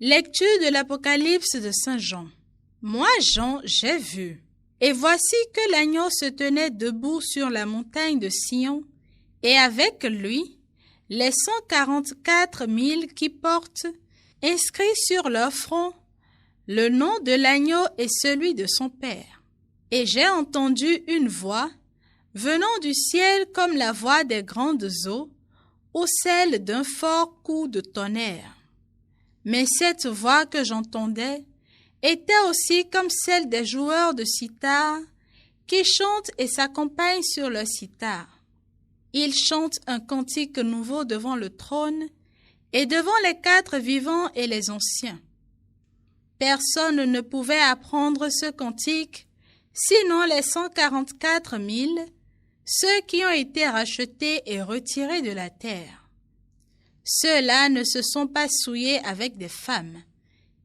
Lecture de l'Apocalypse de Saint Jean. Moi, Jean, j'ai vu. Et voici que l'agneau se tenait debout sur la montagne de Sion, et avec lui, les 144 000 qui portent, inscrits sur leur front, le nom de l'agneau et celui de son Père. Et j'ai entendu une voix, venant du ciel comme la voix des grandes eaux, ou celle d'un fort coup de tonnerre. Mais cette voix que j'entendais était aussi comme celle des joueurs de cithare qui chantent et s'accompagnent sur leur cithare. Ils chantent un cantique nouveau devant le trône et devant les 4 vivants et les anciens. Personne ne pouvait apprendre ce cantique, sinon les 144 000, ceux qui ont été rachetés et retirés de la terre. Ceux-là ne se sont pas souillés avec des femmes.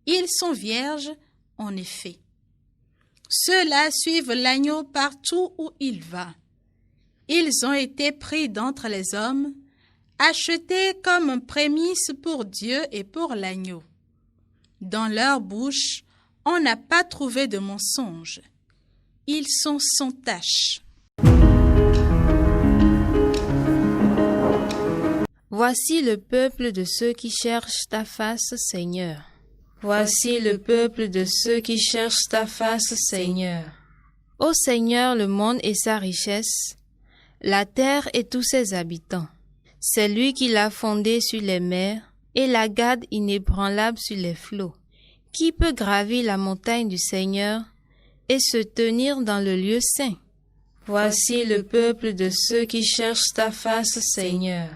Ils sont vierges, en effet. Ceux-là suivent l'agneau partout où il va. Ils ont été pris d'entre les hommes, achetés comme prémices pour Dieu et pour l'agneau. Dans leur bouche, on n'a pas trouvé de mensonge. Ils sont sans tache. Voici le peuple de ceux qui cherchent ta face, Seigneur. Voici le peuple de ceux qui cherchent ta face, Seigneur. Ô Seigneur, le monde et sa richesse, la terre et tous ses habitants. C'est lui qui l'a fondée sur les mers et la garde inébranlable sur les flots. Qui peut gravir la montagne du Seigneur et se tenir dans le lieu saint? Voici le peuple de ceux qui cherchent ta face, Seigneur.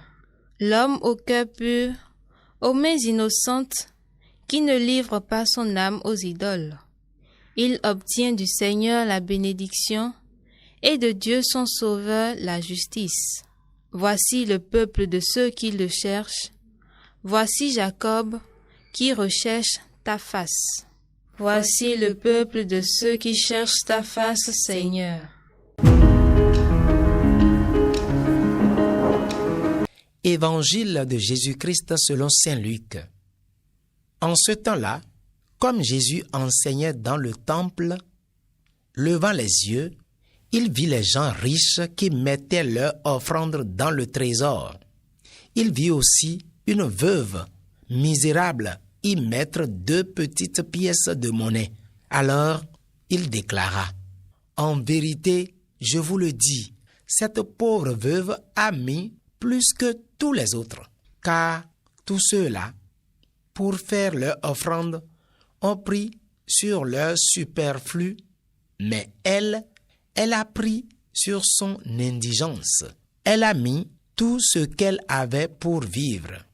L'homme au cœur pur, aux mains innocentes, qui ne livre pas son âme aux idoles. Il obtient du Seigneur la bénédiction et de Dieu son Sauveur la justice. Voici le peuple de ceux qui le cherchent. Voici Jacob qui recherche ta face. Voici le peuple de ceux qui cherchent ta face, Seigneur. Évangile de Jésus-Christ selon saint Luc. En ce temps-là, comme Jésus enseignait dans le temple, levant les yeux, il vit les gens riches qui mettaient leurs offrandes dans le trésor. Il vit aussi une veuve misérable y mettre 2 petites pièces de monnaie. Alors, il déclara: « En vérité, je vous le dis, cette pauvre veuve a mis plus que tous les autres, car tous ceux-là, pour faire leur offrande, ont pris sur leur superflu, mais elle a pris sur son indigence. Elle a mis tout ce qu'elle avait pour vivre.